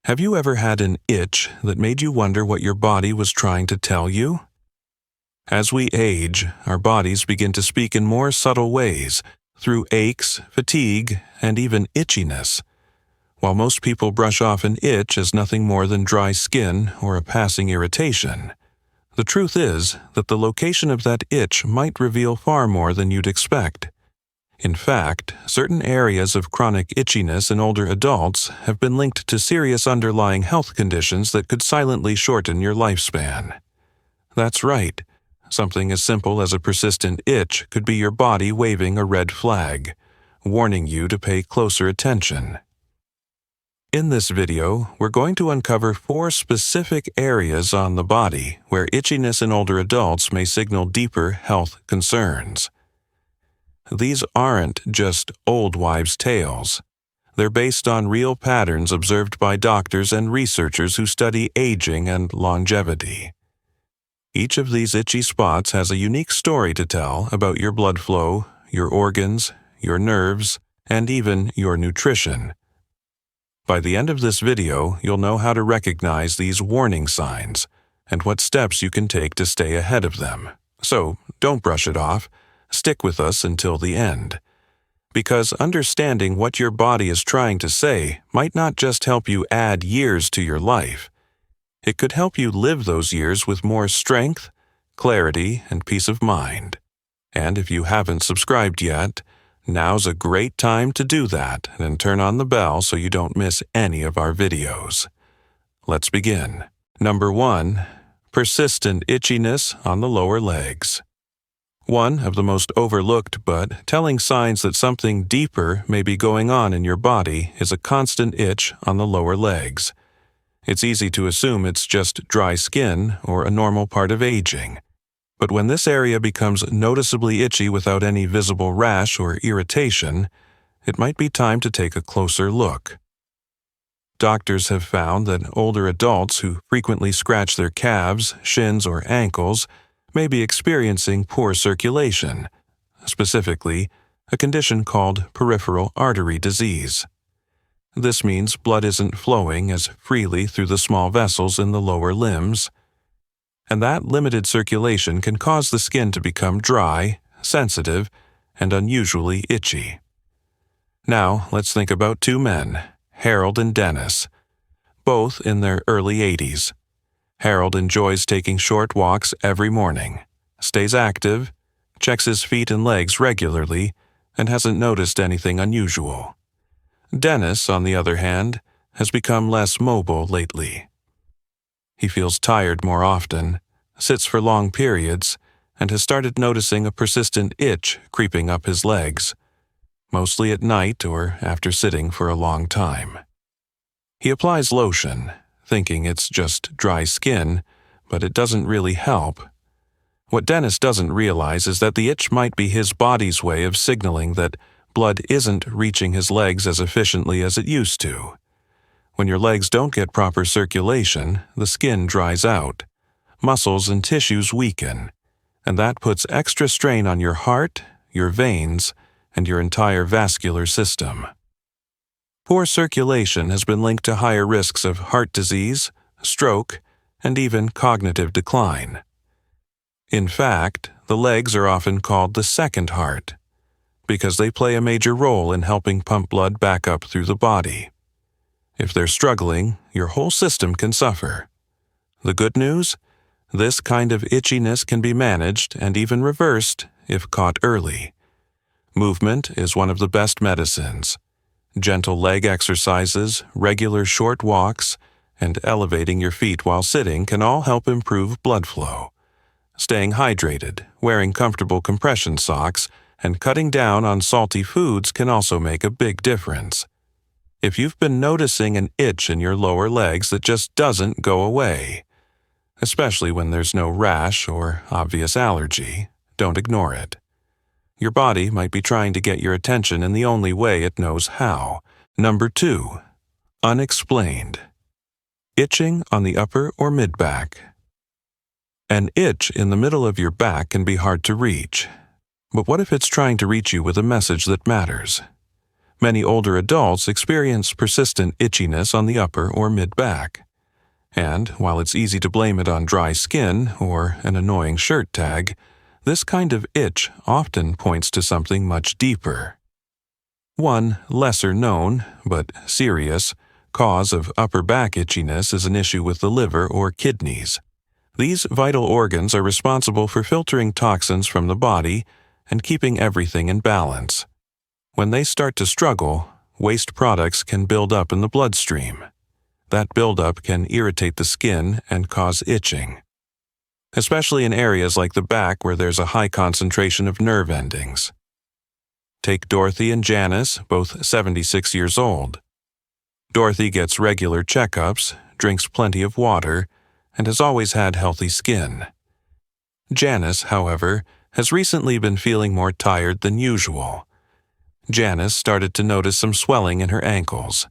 Have you ever had an itch that made you wonder what your body was trying to tell you? As we age, our bodies begin to speak in more subtle ways, through aches, fatigue, and even itchiness. While most people brush off an itch as nothing more than dry skin or a passing irritation, the truth is that the location of that itch might reveal far more than you'd expect. In fact, certain areas of chronic itchiness in older adults have been linked to serious underlying health conditions that could silently shorten your lifespan. That's right. Something as simple as a persistent itch could be your body waving a red flag, warning you to pay closer attention. In this video, we're going to uncover 4 specific areas on the body where itchiness in older adults may signal deeper health concerns. These aren't just old wives' tales. They're based on real patterns observed by doctors and researchers who study aging and longevity. Each of these itchy spots has a unique story to tell about your blood flow, your organs, your nerves, and even your nutrition. By the end of this video, you'll know how to recognize these warning signs and what steps you can take to stay ahead of them. So, don't brush it off. Stick with us until the end. Because understanding what your body is trying to say might not just help you add years to your life. It could help you live those years with more strength, clarity, and peace of mind. And if you haven't subscribed yet, now's a great time to do that and turn on the bell so you don't miss any of our videos. Let's begin. Number 1. Persistent itchiness on the lower legs. One of the most overlooked but telling signs that something deeper may be going on in your body is a constant itch on the lower legs. It's easy to assume it's just dry skin or a normal part of aging. But when this area becomes noticeably itchy without any visible rash or irritation, it might be time to take a closer look. Doctors have found that older adults who frequently scratch their calves, shins, or ankles may be experiencing poor circulation, specifically a condition called peripheral artery disease. This means blood isn't flowing as freely through the small vessels in the lower limbs, and that limited circulation can cause the skin to become dry, sensitive, and unusually itchy. Now, let's think about 2 men, Harold and Dennis, both in their early 80s. Harold enjoys taking short walks every morning, stays active, checks his feet and legs regularly, and hasn't noticed anything unusual. Dennis, on the other hand, has become less mobile lately. He feels tired more often, sits for long periods, and has started noticing a persistent itch creeping up his legs, mostly at night or after sitting for a long time. He applies lotion, thinking it's just dry skin, but it doesn't really help. What Dennis doesn't realize is that the itch might be his body's way of signaling that blood isn't reaching his legs as efficiently as it used to. When your legs don't get proper circulation, the skin dries out, muscles and tissues weaken, and that puts extra strain on your heart, your veins, and your entire vascular system. Poor circulation has been linked to higher risks of heart disease, stroke, and even cognitive decline. In fact, the legs are often called the second heart, because they play a major role in helping pump blood back up through the body. If they're struggling, your whole system can suffer. The good news? This kind of itchiness can be managed and even reversed if caught early. Movement is one of the best medicines. Gentle leg exercises, regular short walks, and elevating your feet while sitting can all help improve blood flow. Staying hydrated, wearing comfortable compression socks, and cutting down on salty foods can also make a big difference. If you've been noticing an itch in your lower legs that just doesn't go away, especially when there's no rash or obvious allergy, don't ignore it. Your body might be trying to get your attention in the only way it knows how. Number 2. Unexplained. Itching on the upper or mid-back. An itch in the middle of your back can be hard to reach. But what if it's trying to reach you with a message that matters? Many older adults experience persistent itchiness on the upper or mid-back. And while it's easy to blame it on dry skin or an annoying shirt tag, this kind of itch often points to something much deeper. One lesser known, but serious, cause of upper back itchiness is an issue with the liver or kidneys. These vital organs are responsible for filtering toxins from the body and keeping everything in balance. When they start to struggle, waste products can build up in the bloodstream. That buildup can irritate the skin and cause itching, especially in areas like the back where there's a high concentration of nerve endings. Take Dorothy and Janice, both 76 years old. Dorothy gets regular checkups, drinks plenty of water, and has always had healthy skin. Janice, however, has recently been feeling more tired than usual. Janice started to notice some swelling in her ankles.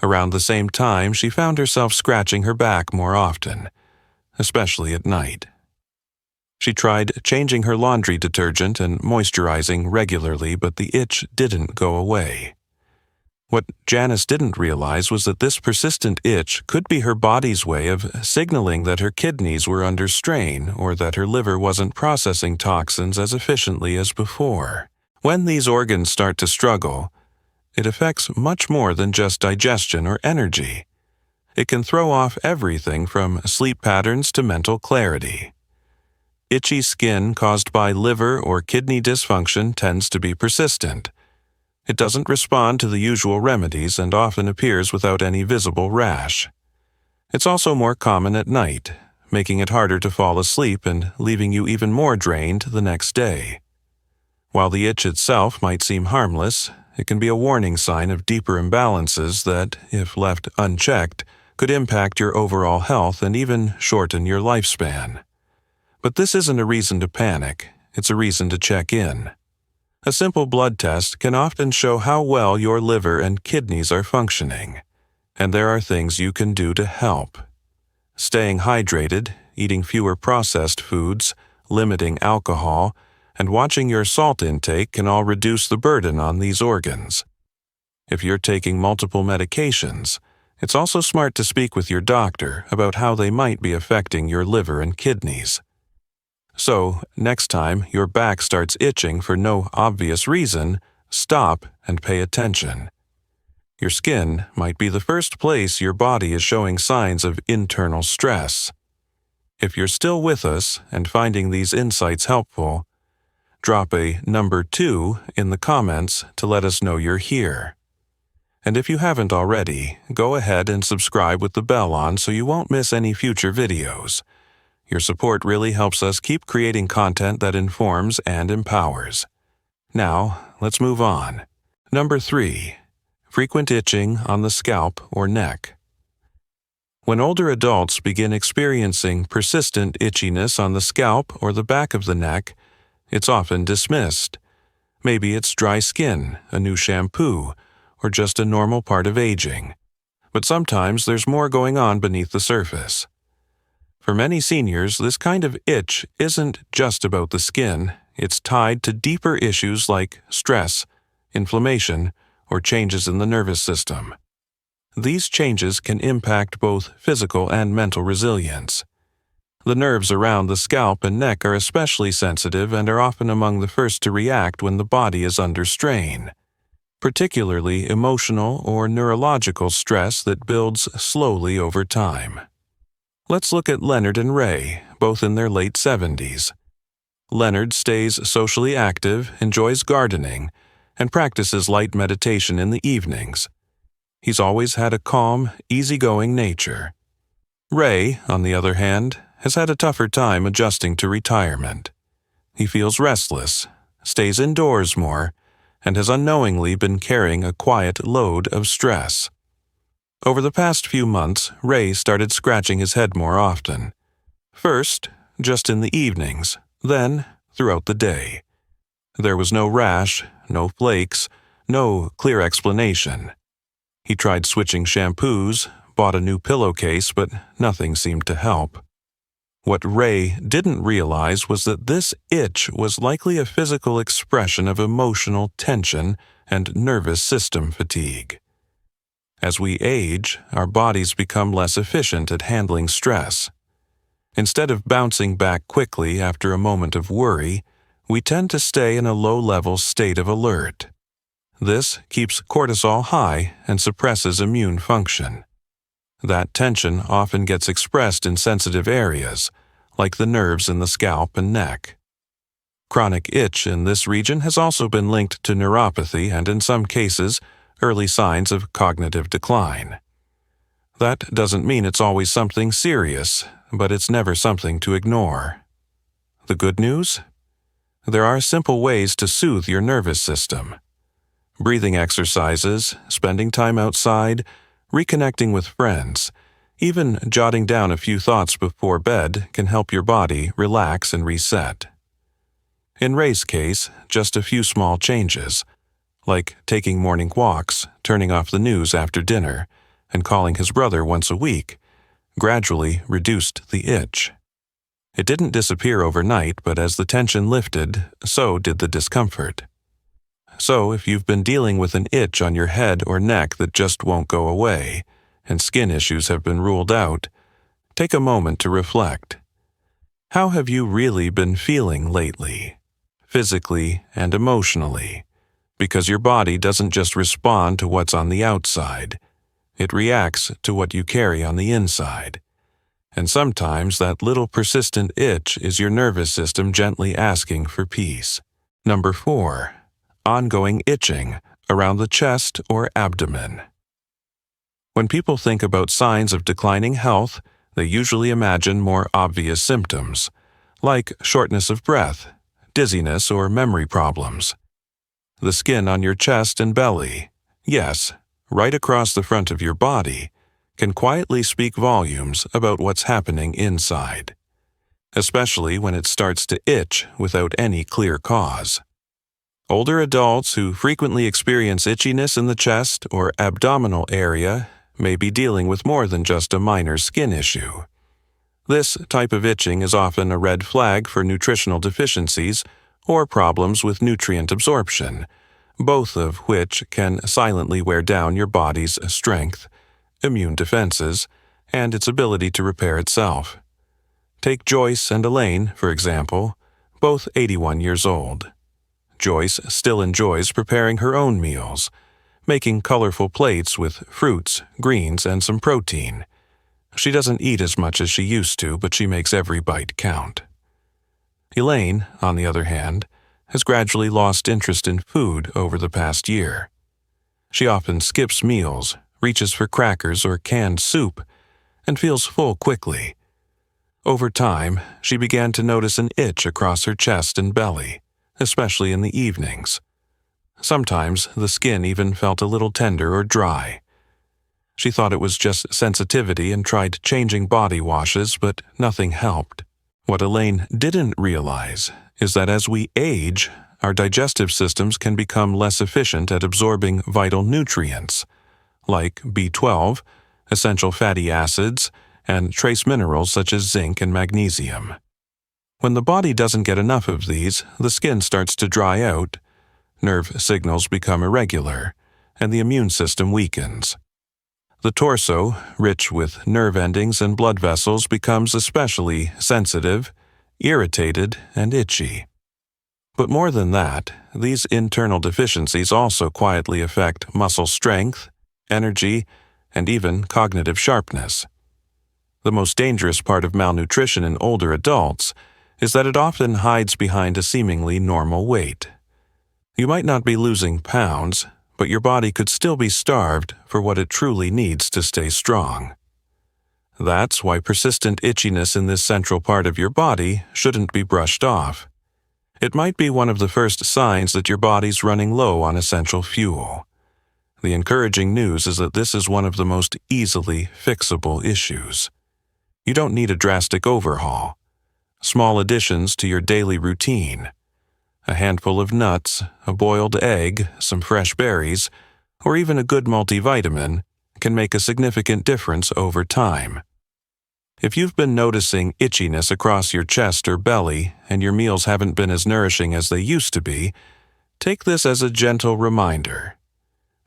Around the same time, she found herself scratching her back more often, especially at night. She tried changing her laundry detergent and moisturizing regularly, but the itch didn't go away. What Janice didn't realize was that this persistent itch could be her body's way of signaling that her kidneys were under strain or that her liver wasn't processing toxins as efficiently as before. When these organs start to struggle, it affects much more than just digestion or energy. It can throw off everything from sleep patterns to mental clarity. Itchy skin caused by liver or kidney dysfunction tends to be persistent. It doesn't respond to the usual remedies and often appears without any visible rash. It's also more common at night, making it harder to fall asleep and leaving you even more drained the next day. While the itch itself might seem harmless, it can be a warning sign of deeper imbalances that, if left unchecked, could impact your overall health and even shorten your lifespan. But this isn't a reason to panic, it's a reason to check in. A simple blood test can often show how well your liver and kidneys are functioning, and there are things you can do to help. Staying hydrated, eating fewer processed foods, limiting alcohol, and watching your salt intake can all reduce the burden on these organs. If you're taking multiple medications, it's also smart to speak with your doctor about how they might be affecting your liver and kidneys. So, next time your back starts itching for no obvious reason, stop and pay attention. Your skin might be the first place your body is showing signs of internal stress. If you're still with us and finding these insights helpful, drop a number 2 in the comments to let us know you're here. And if you haven't already, go ahead and subscribe with the bell on so you won't miss any future videos. Your support really helps us keep creating content that informs and empowers. Now, let's move on. Number 3. Frequent itching on the scalp or neck. When older adults begin experiencing persistent itchiness on the scalp or the back of the neck, it's often dismissed. Maybe it's dry skin, a new shampoo, or just a normal part of aging. But sometimes there's more going on beneath the surface. For many seniors, this kind of itch isn't just about the skin, it's tied to deeper issues like stress, inflammation, or changes in the nervous system. These changes can impact both physical and mental resilience. The nerves around the scalp and neck are especially sensitive and are often among the first to react when the body is under strain. Particularly emotional or neurological stress that builds slowly over time. Let's look at Leonard and Ray, both in their late 70s. Leonard stays socially active, enjoys gardening, and practices light meditation in the evenings. He's always had a calm, easygoing nature. Ray, on the other hand, has had a tougher time adjusting to retirement. He feels restless, stays indoors more, and has unknowingly been carrying a quiet load of stress. Over the past few months, Ray started scratching his head more often. First, just in the evenings, then throughout the day. There was no rash, no flakes, no clear explanation. He tried switching shampoos, bought a new pillowcase, but nothing seemed to help. What Ray didn't realize was that this itch was likely a physical expression of emotional tension and nervous system fatigue. As we age, our bodies become less efficient at handling stress. Instead of bouncing back quickly after a moment of worry, we tend to stay in a low-level state of alert. This keeps cortisol high and suppresses immune function. That tension often gets expressed in sensitive areas, like the nerves in the scalp and neck. Chronic itch in this region has also been linked to neuropathy and, in some cases, early signs of cognitive decline. That doesn't mean it's always something serious, but it's never something to ignore. The good news? There are simple ways to soothe your nervous system. Breathing exercises, spending time outside, reconnecting with friends, even jotting down a few thoughts before bed can help your body relax and reset. In Ray's case, just a few small changes, like taking morning walks, turning off the news after dinner, and calling his brother once a week, gradually reduced the itch. It didn't disappear overnight, but as the tension lifted, so did the discomfort. So if you've been dealing with an itch on your head or neck that just won't go away, and skin issues have been ruled out, take a moment to reflect. How have you really been feeling lately, physically and emotionally? Because your body doesn't just respond to what's on the outside. It reacts to what you carry on the inside. And sometimes that little persistent itch is your nervous system gently asking for peace. Number 4. Ongoing itching around the chest or abdomen. When people think about signs of declining health, they usually imagine more obvious symptoms, like shortness of breath, dizziness, or memory problems. The skin on your chest and belly, yes, right across the front of your body, can quietly speak volumes about what's happening inside, especially when it starts to itch without any clear cause. Older adults who frequently experience itchiness in the chest or abdominal area may be dealing with more than just a minor skin issue. This type of itching is often a red flag for nutritional deficiencies or problems with nutrient absorption, both of which can silently wear down your body's strength, immune defenses, and its ability to repair itself. Take Joyce and Elaine, for example, both 81 years old. Joyce still enjoys preparing her own meals, making colorful plates with fruits, greens, and some protein. She doesn't eat as much as she used to, but she makes every bite count. Elaine, on the other hand, has gradually lost interest in food over the past year. She often skips meals, reaches for crackers or canned soup, and feels full quickly. Over time, she began to notice an itch across her chest and belly, especially in the evenings. Sometimes the skin even felt a little tender or dry. She thought it was just sensitivity and tried changing body washes, but nothing helped. What Elaine didn't realize is that as we age, our digestive systems can become less efficient at absorbing vital nutrients, like B12, essential fatty acids, and trace minerals such as zinc and magnesium. When the body doesn't get enough of these, the skin starts to dry out, nerve signals become irregular, and the immune system weakens. The torso, rich with nerve endings and blood vessels, becomes especially sensitive, irritated, and itchy. But more than that, these internal deficiencies also quietly affect muscle strength, energy, and even cognitive sharpness. The most dangerous part of malnutrition in older adults is that it often hides behind a seemingly normal weight. You might not be losing pounds, but your body could still be starved for what it truly needs to stay strong. That's why persistent itchiness in this central part of your body shouldn't be brushed off. It might be one of the first signs that your body's running low on essential fuel. The encouraging news is that this is one of the most easily fixable issues. You don't need a drastic overhaul. Small additions to your daily routine, a handful of nuts, a boiled egg, some fresh berries, or even a good multivitamin can make a significant difference over time. If you've been noticing itchiness across your chest or belly and your meals haven't been as nourishing as they used to be, Take this as a gentle reminder.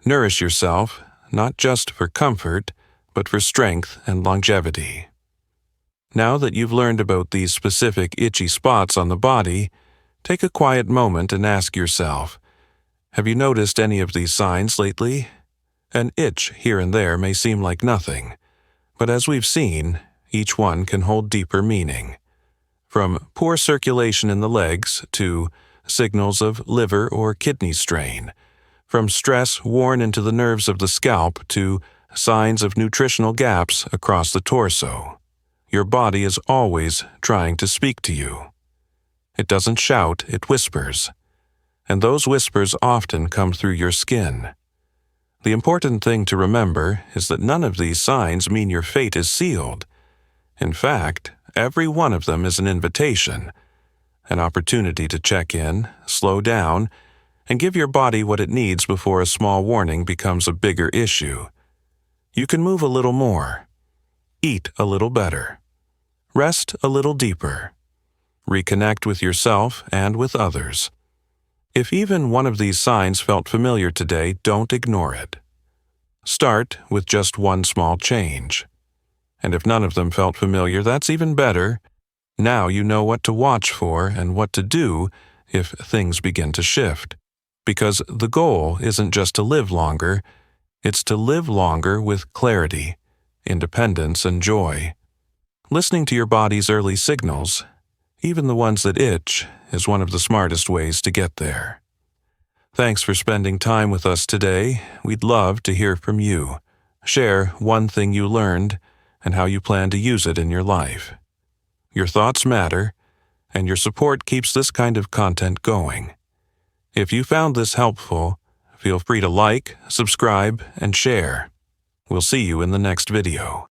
Nourish yourself, not just for comfort, but for strength and longevity. Now that you've learned about these specific itchy spots on the body, take a quiet moment and ask yourself, have you noticed any of these signs lately? An itch here and there may seem like nothing, but as we've seen, each one can hold deeper meaning. From poor circulation in the legs to signals of liver or kidney strain, from stress worn into the nerves of the scalp to signs of nutritional gaps across the torso. Your body is always trying to speak to you. It doesn't shout, it whispers. And those whispers often come through your skin. The important thing to remember is that none of these signs mean your fate is sealed. In fact, every one of them is an invitation, an opportunity to check in, slow down, and give your body what it needs before a small warning becomes a bigger issue. You can move a little more, eat a little better, rest a little deeper, reconnect with yourself and with others. If even one of these signs felt familiar today, don't ignore it. Start with just one small change. And if none of them felt familiar, that's even better. Now you know what to watch for and what to do if things begin to shift. Because the goal isn't just to live longer, it's to live longer with clarity, independence, and joy. Listening to your body's early signals, even the ones that itch, is one of the smartest ways to get there. Thanks for spending time with us today. We'd love to hear from you. Share one thing you learned and how you plan to use it in your life. Your thoughts matter, and your support keeps this kind of content going. If you found this helpful, feel free to like, subscribe, and share. We'll see you in the next video.